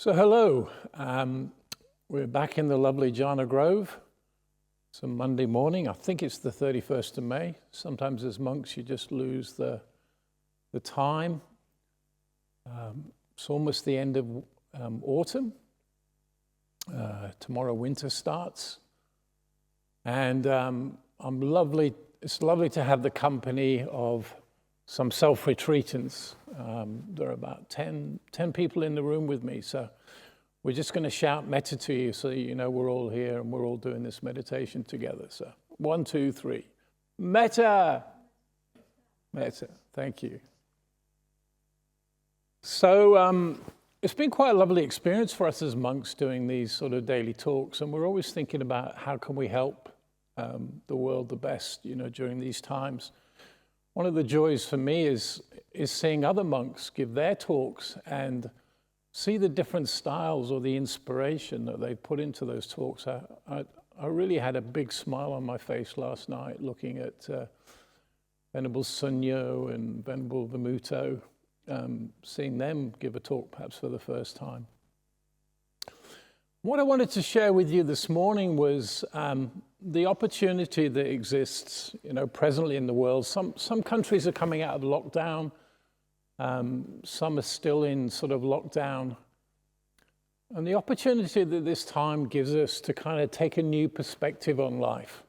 So hello, we're back in the lovely Jhana Grove. It's a Monday morning. I think it's the 31st of May. Sometimes as monks you just lose the time. It's almost the end of autumn. Tomorrow winter starts. And it's lovely to have the company of some self-retreatants. There are about 10 people in the room with me, so we're just going to shout metta to you so you know we're all here and we're all doing this meditation together. So 1, 2, 3. Metta! Metta. Thank you. So it's been quite a lovely experience for us as monks doing these sort of daily talks, and we're always thinking about how can we help the world the best, during these times. One of the joys for me is seeing other monks give their talks and see the different styles or the inspiration that they put into those talks. I really had a big smile on my face last night looking at Venerable Sunyo and Venerable Vimuto, seeing them give a talk perhaps for the first time. What I wanted to share with you this morning was the opportunity that exists, presently in the world. Some countries are coming out of lockdown. Some are still in sort of lockdown. And the opportunity that this time gives us to kind of take a new perspective on life.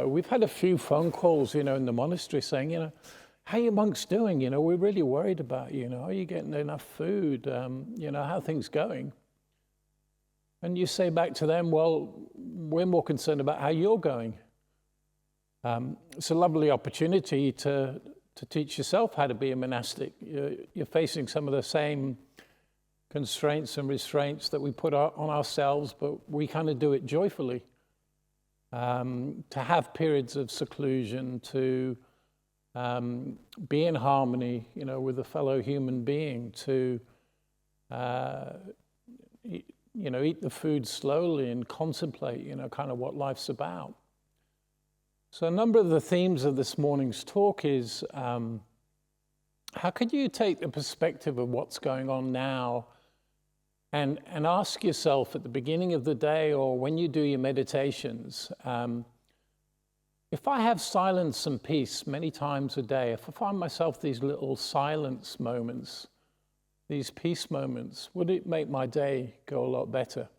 We've had a few phone calls, in the monastery saying, how are you monks doing? We're really worried about you. Are you getting enough food? How are things going? And you say back to them, well, we're more concerned about how you're going. It's a lovely opportunity to teach yourself how to be a monastic. You're facing some of the same constraints and restraints that we put on ourselves, but we kind of do it joyfully. To have periods of seclusion, to be in harmony, with a fellow human being, to eat the food slowly and contemplate, kind of what life's about. So a number of the themes of this morning's talk is how could you take the perspective of what's going on now and ask yourself at the beginning of the day or when you do your meditations, if I have silence and peace many times a day, if I find myself these little silence moments, these peace moments, would it make my day go a lot better?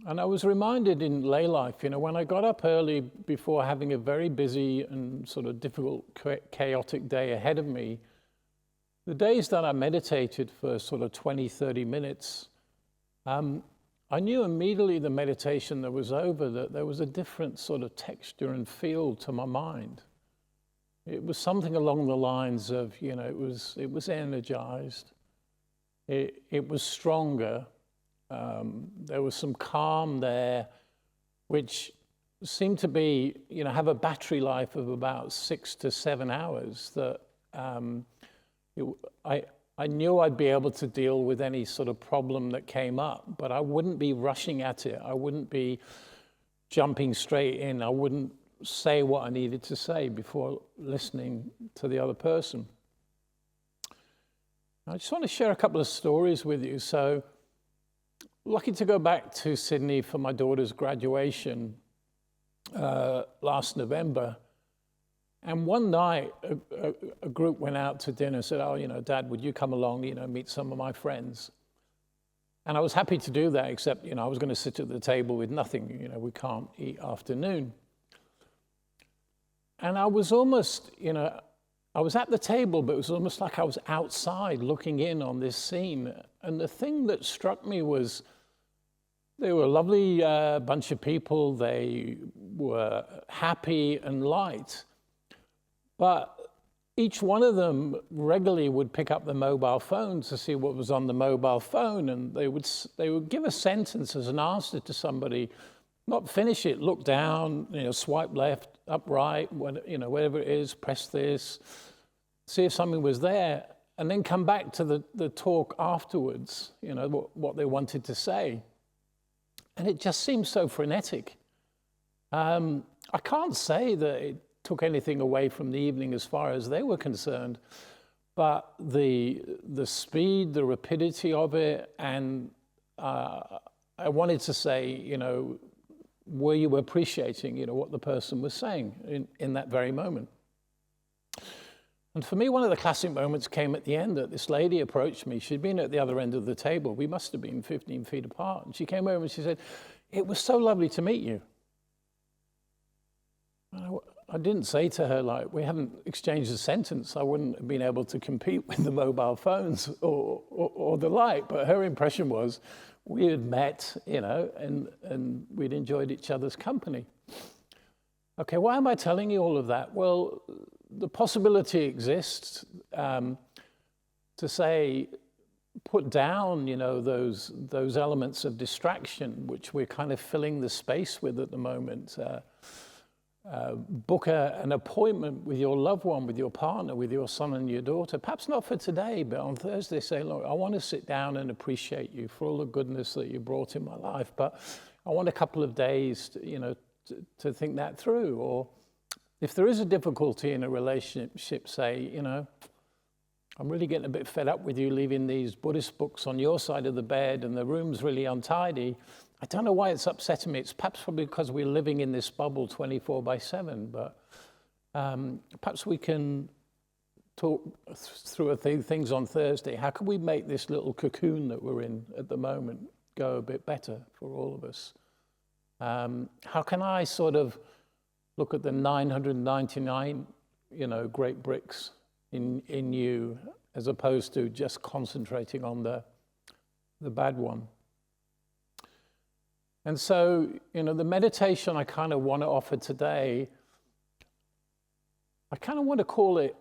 And I was reminded in lay life, when I got up early before having a very busy and sort of difficult, chaotic day ahead of me, the days that I meditated for sort of 20, 30 minutes, I knew immediately the meditation that was over that there was a different sort of texture and feel to my mind. It was something along the lines of, it was energized, it was stronger, there was some calm there, which seemed to be, have a battery life of about 6 to 7 hours that I knew I'd be able to deal with any sort of problem that came up, but I wouldn't be rushing at it. I wouldn't be jumping straight in. I wouldn't say what I needed to say before listening to the other person. I just want to share a couple of stories with you. So, lucky to go back to Sydney for my daughter's graduation last November. And one night, a group went out to dinner and said, Dad, would you come along, meet some of my friends? And I was happy to do that, except, I was going to sit at the table with nothing. We can't eat after noon. And I was almost, I was at the table, but it was almost like I was outside looking in on this scene. And the thing that struck me was they were a lovely bunch of people. They were happy and light. But each one of them regularly would pick up the mobile phone to see what was on the mobile phone. And they would give a sentence as an answer to somebody, not finish it, look down, swipe left, up right, whatever it is, press this, see if something was there, and then come back to the talk afterwards, what they wanted to say. And it just seemed so frenetic. I can't say that it took anything away from the evening as far as they were concerned, but the speed, the rapidity of it, and I wanted to say, were you appreciating, what the person was saying in that very moment? And for me, one of the classic moments came at the end that this lady approached me. She'd been at the other end of the table. We must have been 15 feet apart. And she came over and she said, "It was so lovely to meet you." And I didn't say to her, like, we haven't exchanged a sentence. I wouldn't have been able to compete with the mobile phones or the like. But her impression was we had met, and we'd enjoyed each other's company. Okay, why am I telling you all of that? Well, the possibility exists to say, put down, those elements of distraction which we're kind of filling the space with at the moment. Book an appointment with your loved one, with your partner, with your son and your daughter. Perhaps not for today, but on Thursday say, "Look, I want to sit down and appreciate you for all the goodness that you brought in my life, but I want a couple of days to think that through." Or if there is a difficulty in a relationship, say, "I'm really getting a bit fed up with you leaving these Buddhist books on your side of the bed and the room's really untidy. I don't know why it's upsetting me. It's probably because we're living in this bubble 24/7, but perhaps we can talk through a few things on Thursday. How can we make this little cocoon that we're in at the moment go a bit better for all of us? How can I sort of look at the 999, great bricks in you, as opposed to just concentrating on the bad one?" And so, the meditation I kind of want to offer today, I kind of want to call it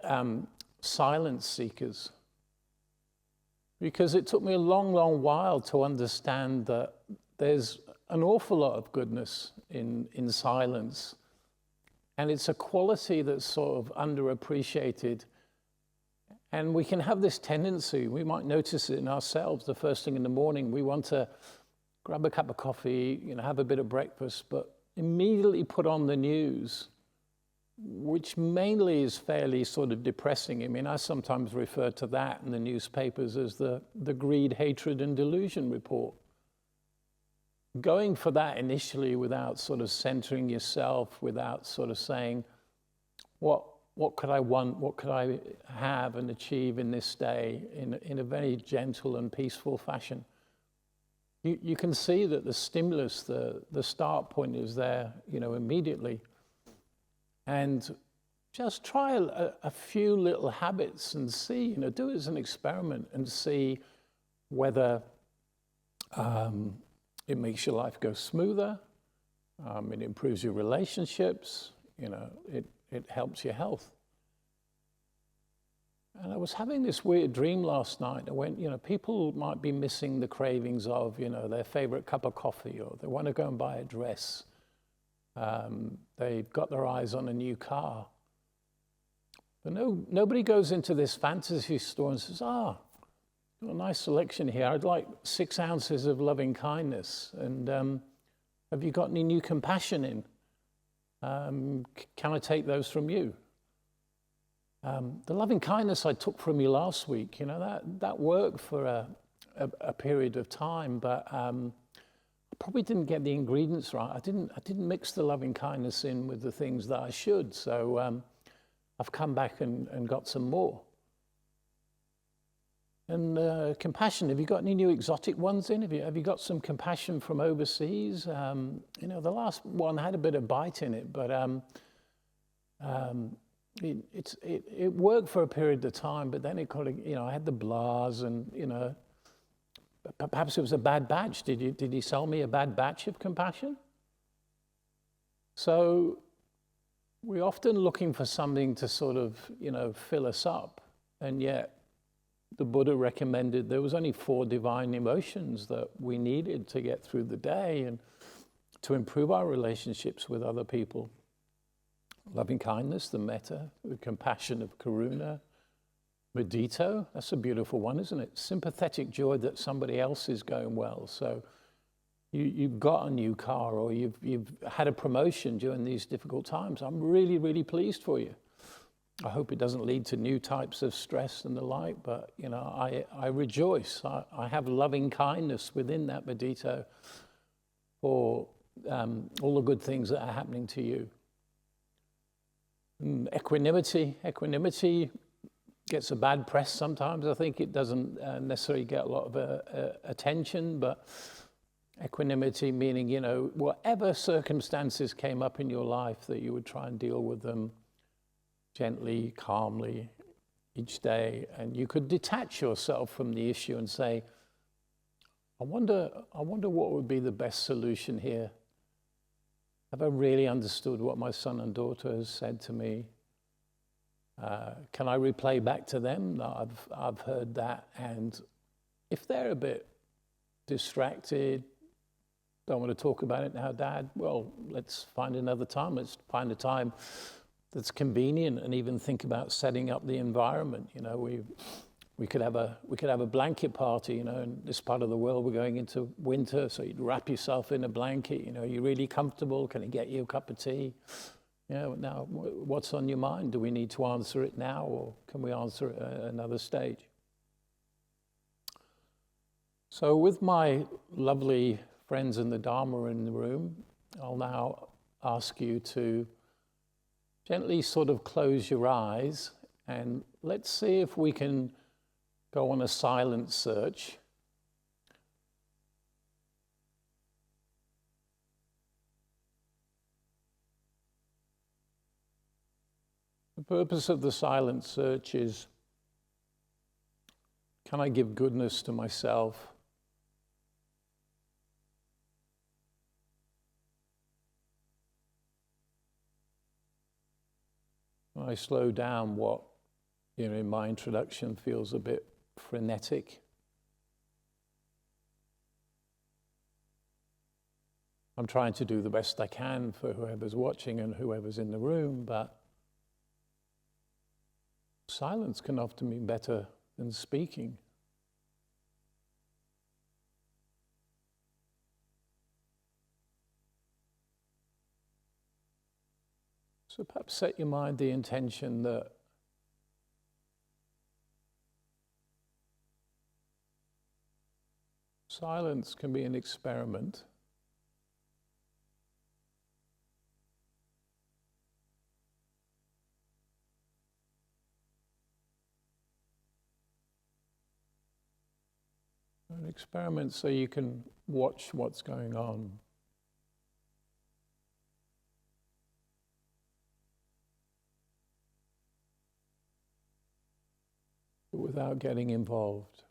silence seekers. Because it took me a long, long while to understand that there's an awful lot of goodness in silence. And it's a quality that's sort of underappreciated. And we can have this tendency, we might notice it in ourselves, the first thing in the morning, we want to grab a cup of coffee, have a bit of breakfast, but immediately put on the news, which mainly is fairly sort of depressing. I mean, I sometimes refer to that in the newspapers as the greed, hatred, and delusion report. Going for that initially without sort of centering yourself, without sort of saying, what could I want, what could I have and achieve in this day in a very gentle and peaceful fashion. You can see that the stimulus, the start point is there, immediately. And just try a few little habits and see, do it as an experiment and see whether it makes your life go smoother, it improves your relationships, it helps your health. And I was having this weird dream last night. I went, people might be missing the cravings of, their favorite cup of coffee, or they want to go and buy a dress. They've got their eyes on a new car. But nobody goes into this fantasy store and says, got a nice selection here. I'd like 6 ounces of loving kindness. And have you got any new compassion in? Can I take those from you? The loving kindness I took from you last week, that worked for a period of time, but I probably didn't get the ingredients right. I didn't mix the loving kindness in with the things that I should. So I've come back and got some more. And compassion, have you got any new exotic ones in? Have you got some compassion from overseas? The last one had a bit of bite in it, but it worked for a period of time, but then it kind of, I had the blahs and, perhaps it was a bad batch. Did he sell me a bad batch of compassion? So we're often looking for something to sort of, fill us up, and yet the Buddha recommended there was only 4 divine emotions that we needed to get through the day and to improve our relationships with other people. Loving kindness, the metta, the compassion of karuna, mudita, that's a beautiful one, isn't it? Sympathetic joy that somebody else is going well. So you've got a new car, or you've had a promotion during these difficult times. I'm really, really pleased for you. I hope it doesn't lead to new types of stress and the like, but you know, I rejoice. I have loving kindness within that bodhito for all the good things that are happening to you. And equanimity gets a bad press sometimes. I think it doesn't necessarily get a lot of attention, but equanimity meaning, you know, whatever circumstances came up in your life, that you would try and deal with them gently, calmly, each day, and you could detach yourself from the issue and say, I wonder what would be the best solution here. Have I really understood what my son and daughter has said to me? Can I replay back to them? No, I've heard that, and if they're a bit distracted, don't want to talk about it now, Dad, well, let's find another time. Let's find a time that's convenient, and even think about setting up the environment. You know, we could have a blanket party. You know, in this part of the world we're going into winter, so you'd wrap yourself in a blanket. You know, you're really comfortable. Can I get you a cup of tea? You know, now what's on your mind? Do we need to answer it now, or can we answer it at another stage? So with my lovely friends in the Dhamma in the room, I'll now ask you to gently sort of close your eyes, and let's see if we can go on a silent search. The purpose of the silent search is, can I give goodness to myself? I slow down what, you know, in my introduction feels a bit frenetic. I'm trying to do the best I can for whoever's watching and whoever's in the room, but silence can often be better than speaking. So perhaps set your mind the intention that silence can be an experiment. An experiment so you can watch what's going on. But without getting involved.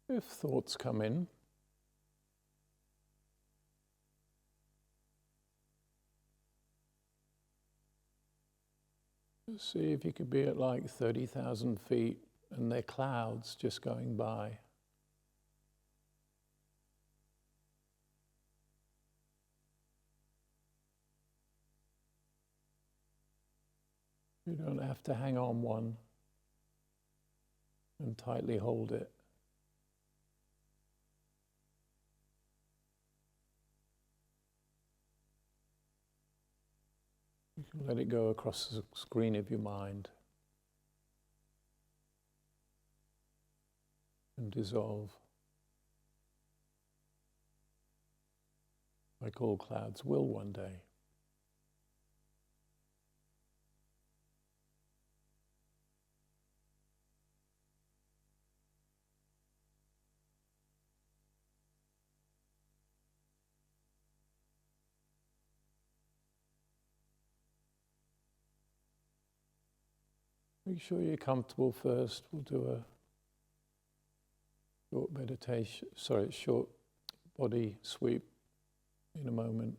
If thoughts come in, see if you could be at like 30,000 feet and they're clouds just going by. You don't have to hang on one and tightly hold it. You can let it go across the screen of your mind and dissolve, like all clouds will one day. Make sure you're comfortable first. We'll do a short meditation, short body sweep in a moment.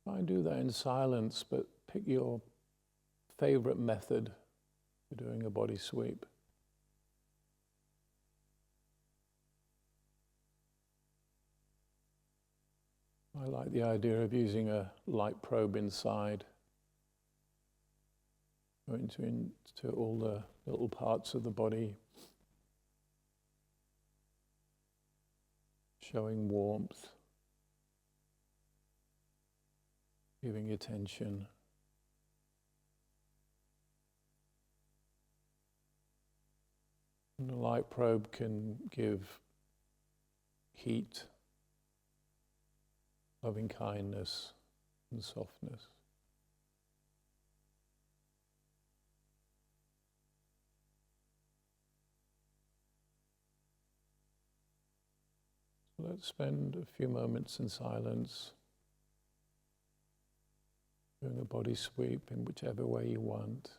Try and do that in silence, but pick your favorite method for doing a body sweep. I like the idea of using a light probe inside, going into all the little parts of the body, showing warmth, giving attention. And the light probe can give heat, loving kindness, and softness. So let's spend a few moments in silence, doing a body sweep in whichever way you want.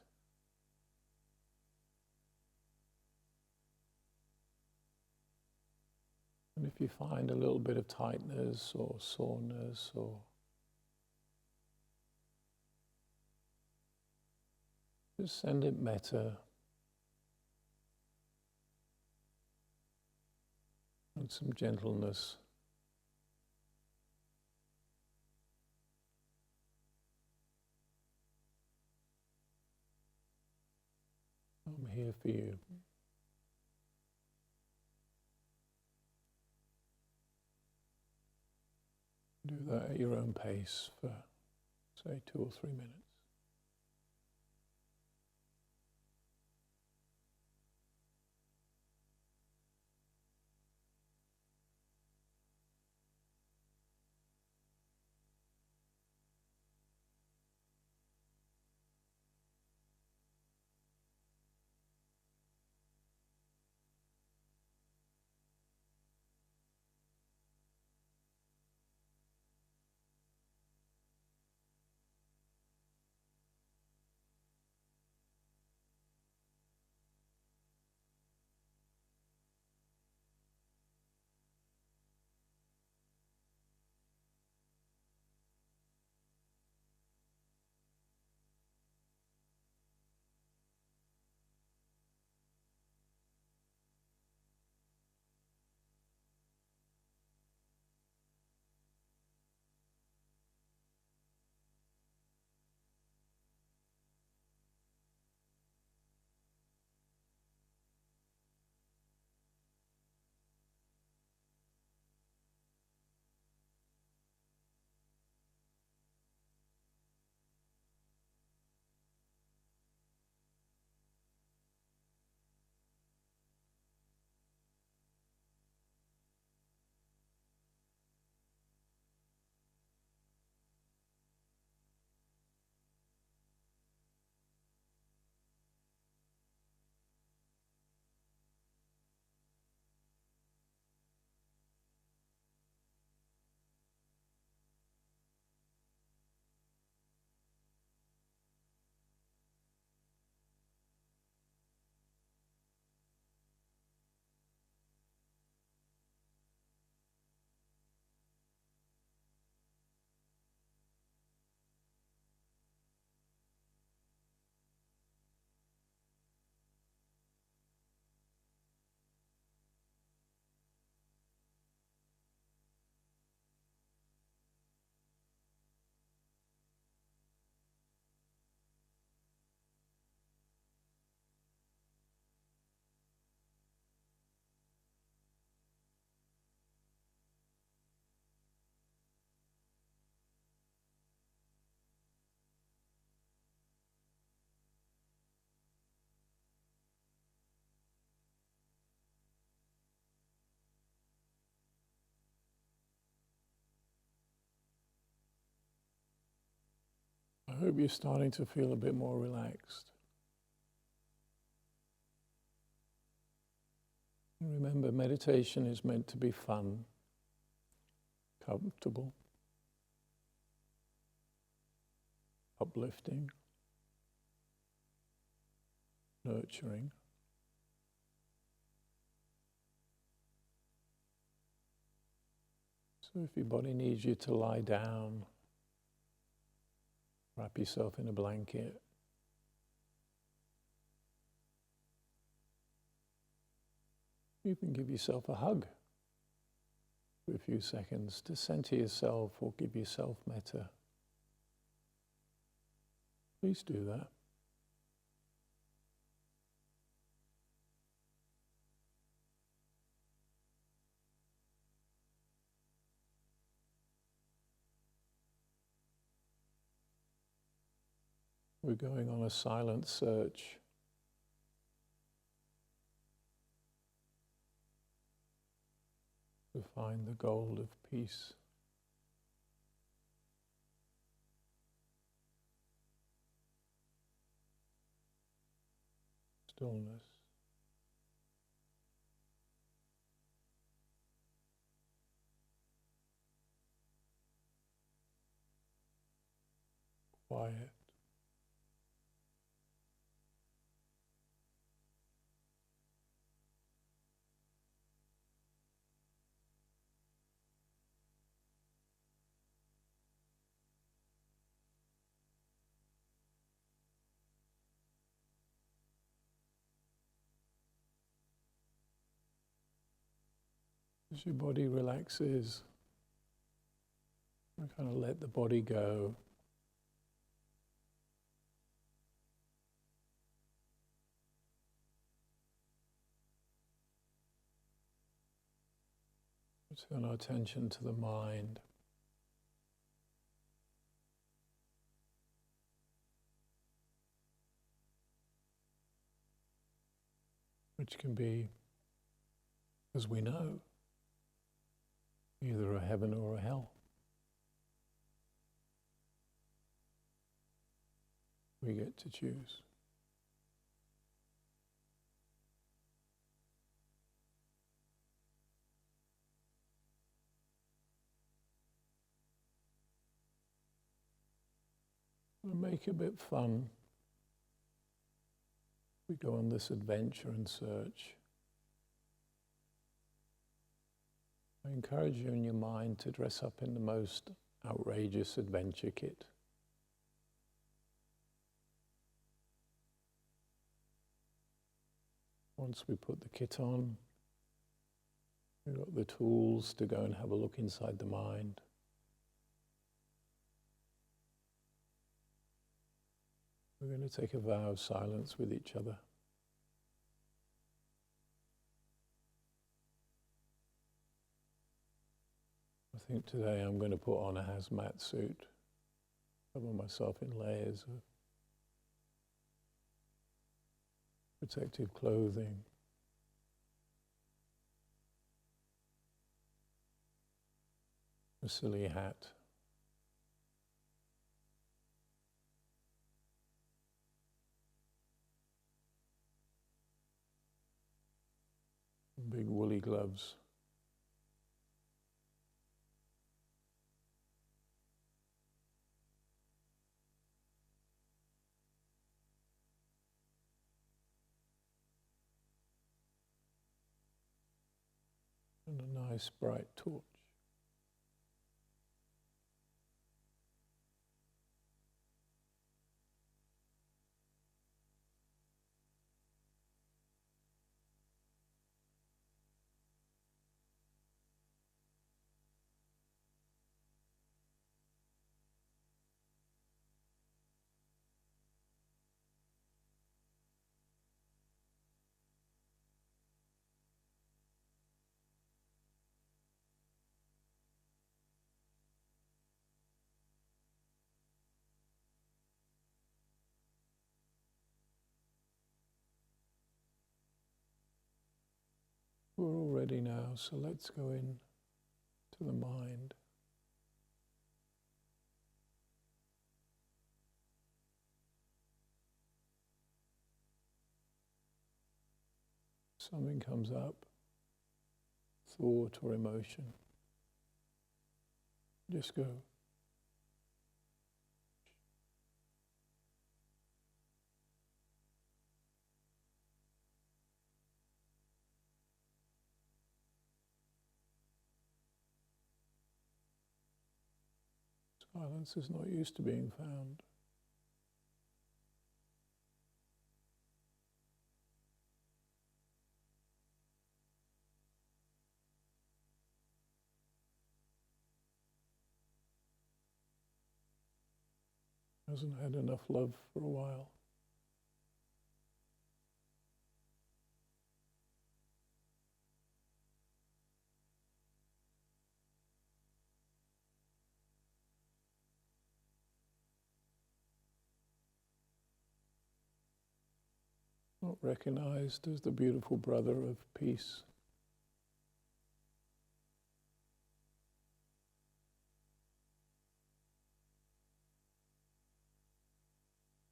And if you find a little bit of tightness or soreness or just send it metta and some gentleness. I'm here for you. Do that at your own pace for, say, 2 or 3 minutes. I hope you're starting to feel a bit more relaxed. Remember, meditation is meant to be fun, comfortable, uplifting, nurturing. So if your body needs you to lie down, wrap yourself in a blanket. You can give yourself a hug for a few seconds to center yourself or give yourself metta. Please do that. We're going on a silent search. To find the gold of peace. Stillness. Quiet. As your body relaxes, you kind of let the body go. Turn our attention to the mind. Which can be, as we know, either a heaven or a hell. We get to choose. We'll make it a bit fun. We go on this adventure and search. I encourage you in your mind to dress up in the most outrageous adventure kit. Once we put the kit on, we've got the tools to go and have a look inside the mind. We're going to take a vow of silence with each other. I think today I'm going to put on a hazmat suit, cover myself in layers of protective clothing. A silly hat. Big woolly gloves. And a nice bright torch. We're all ready now, so let's go in to the mind. Something comes up, thought or emotion. Just go. Silence is not used to being found. Hasn't had enough love for a while. Not recognized as the beautiful brother of peace.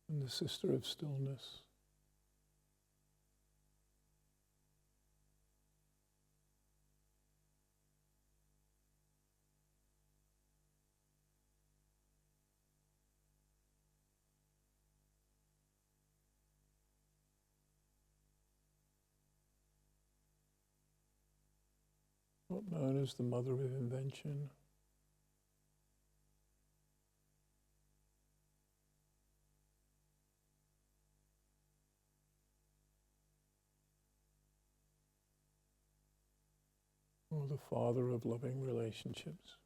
And the sister of stillness. Not known as the mother of invention. Or the father of loving relationships.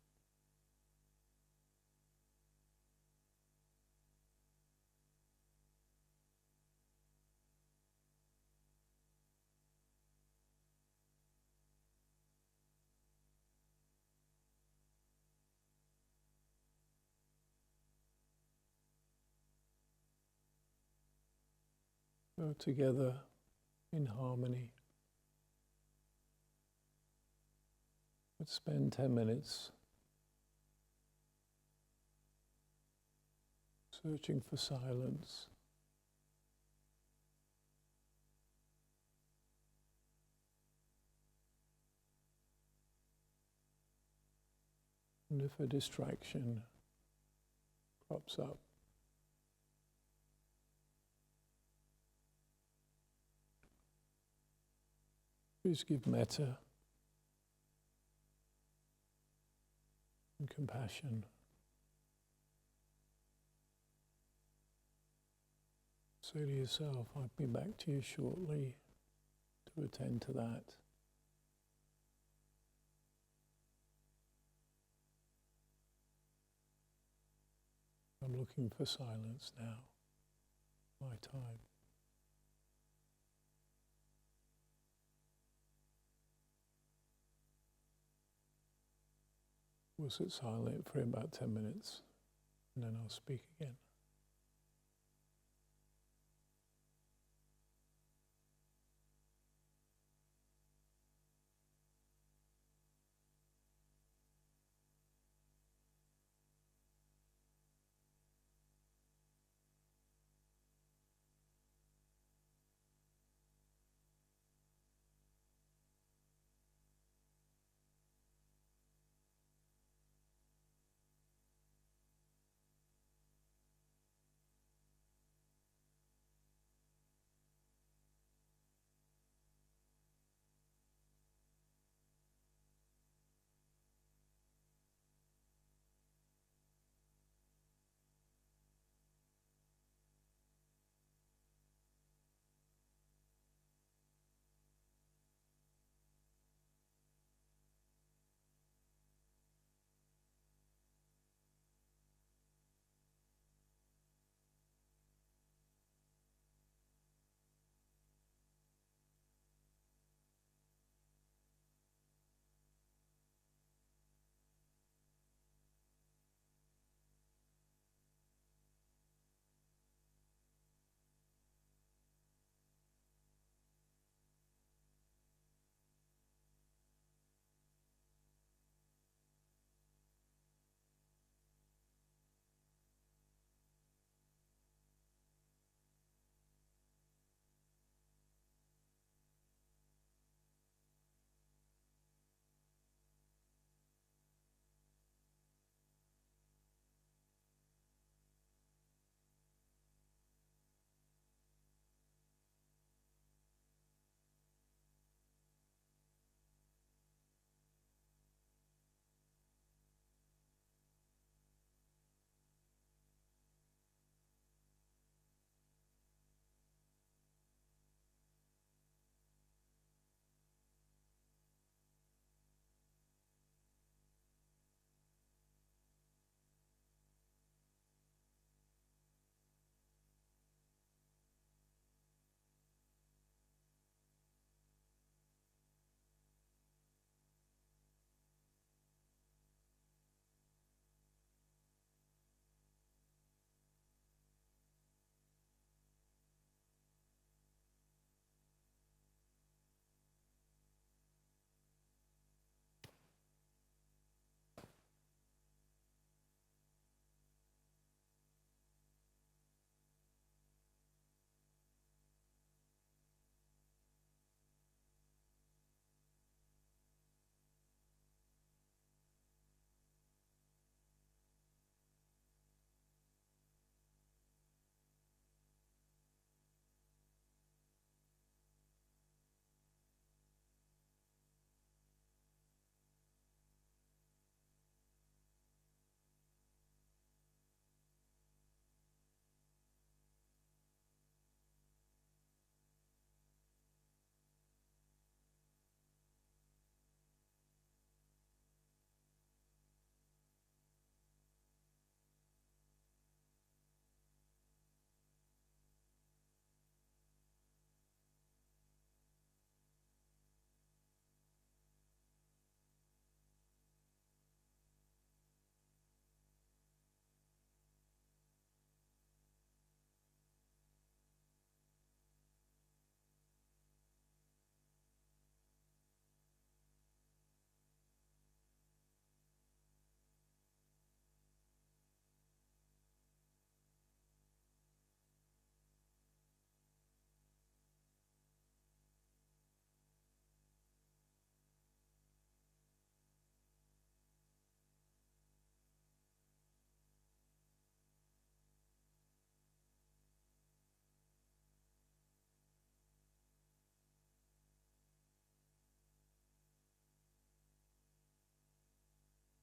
So together in harmony. Let's spend 10 minutes searching for silence. And if a distraction crops up, please give metta and compassion. Say to yourself, I'll be back to you shortly to attend to that. I'm looking for silence now, my time. We'll sit silent for about 10 minutes, and then I'll speak again.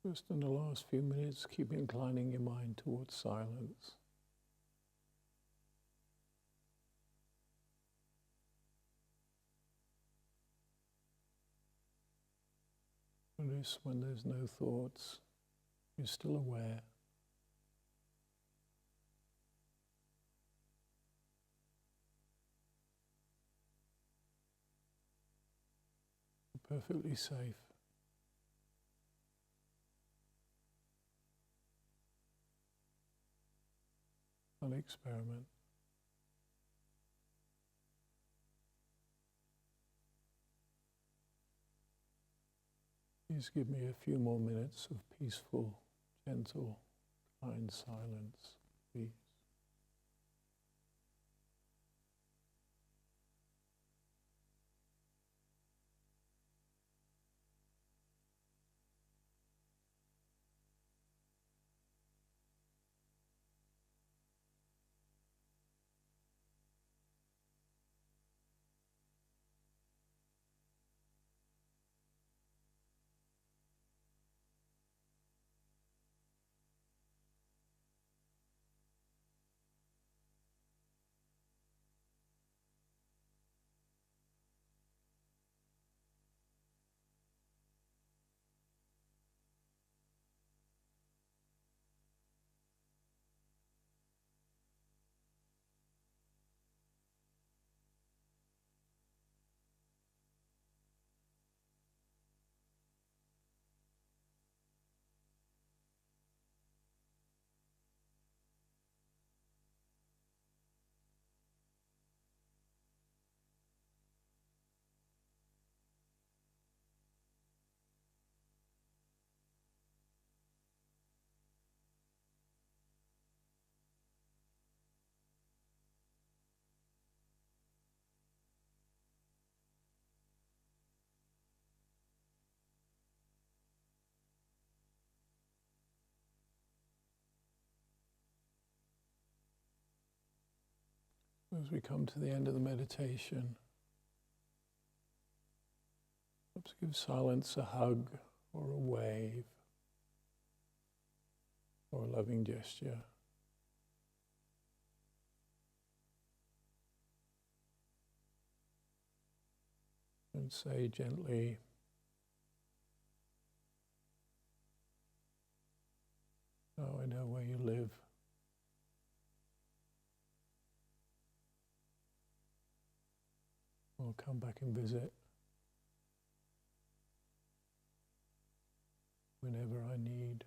Just in the last few minutes, keep inclining your mind towards silence. Notice when there's no thoughts, you're still aware. You're perfectly safe. An experiment. Please give me a few more minutes of peaceful, gentle, kind silence, please. As we come to the end of the meditation, perhaps give silence a hug or a wave or a loving gesture. And say gently, "Oh, I know where you live. I'll come back and visit whenever I need."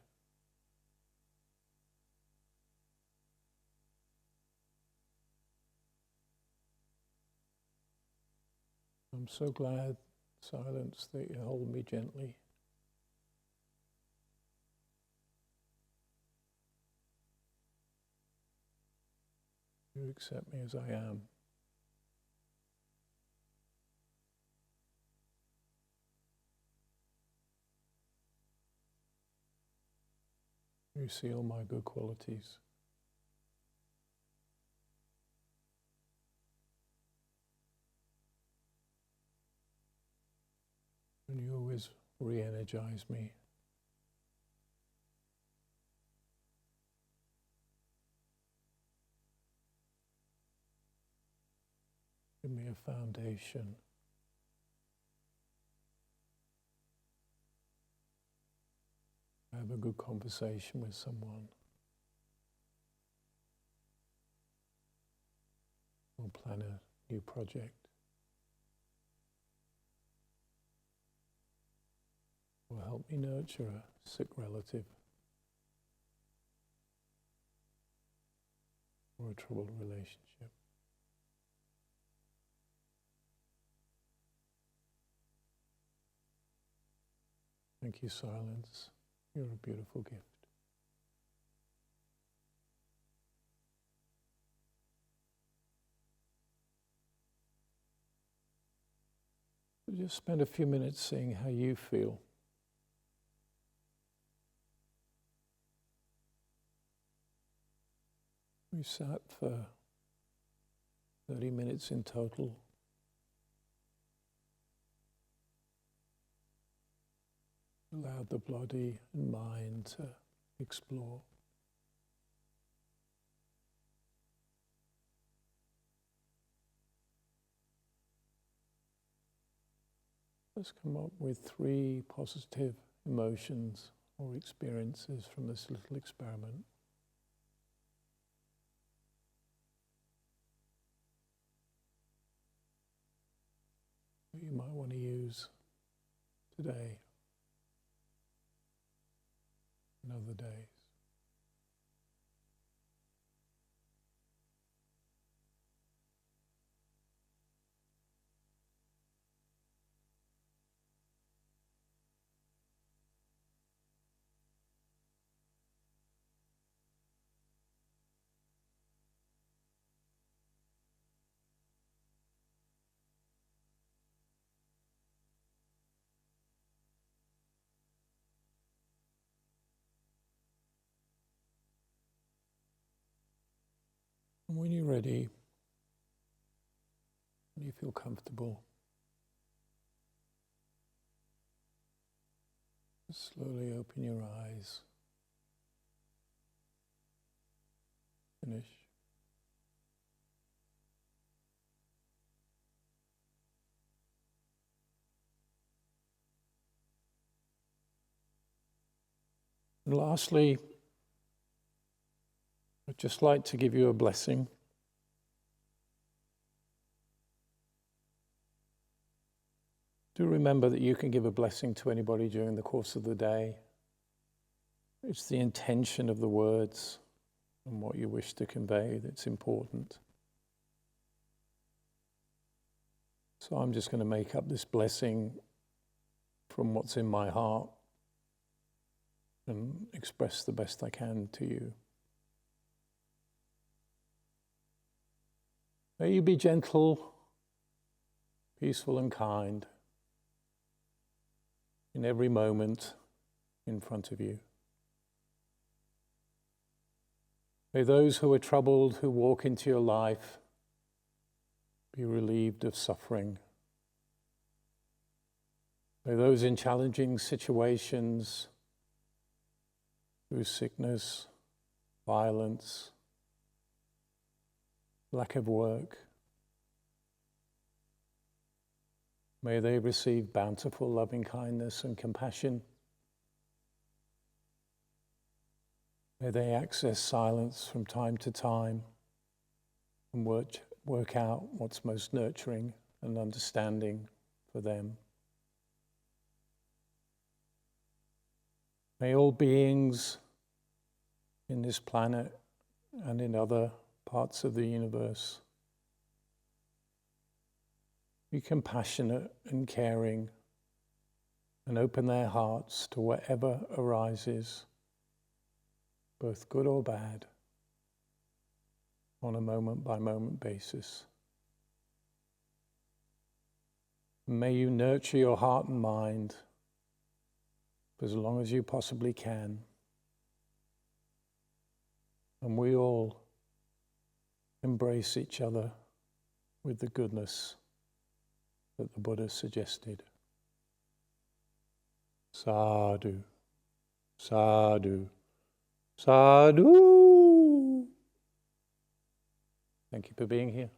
I'm so glad, silence, that you hold me gently. You accept me as I am. You see all my good qualities. And you always re-energize me. Give me a foundation. Have a good conversation with someone. Or plan a new project. Or help me nurture a sick relative. Or a troubled relationship. Thank you, silence. You're a beautiful gift. Just spend a few minutes seeing how you feel. We sat for 30 minutes in total. Allow the body and mind to explore. Let's come up with 3 positive emotions or experiences from this little experiment. That you might want to use today and other days. And when you're ready, when you feel comfortable, slowly open your eyes. Finish. And lastly, I'd just like to give you a blessing. Do remember that you can give a blessing to anybody during the course of the day. It's the intention of the words and what you wish to convey that's important. So I'm just going to make up this blessing from what's in my heart and express the best I can to you. May you be gentle, peaceful and kind in every moment in front of you. May those who are troubled, who walk into your life, be relieved of suffering. May those in challenging situations, through sickness, violence, lack of work, may they receive bountiful loving kindness and compassion. May they access silence from time to time and work out what's most nurturing and understanding for them. May all beings in this planet and in other parts of the universe be compassionate and caring and open their hearts to whatever arises, both good or bad, on a moment-by-moment basis. May you nurture your heart and mind for as long as you possibly can. And we all embrace each other with the goodness that the Buddha suggested. Sadhu, sadhu, sadhu. Thank you for being here.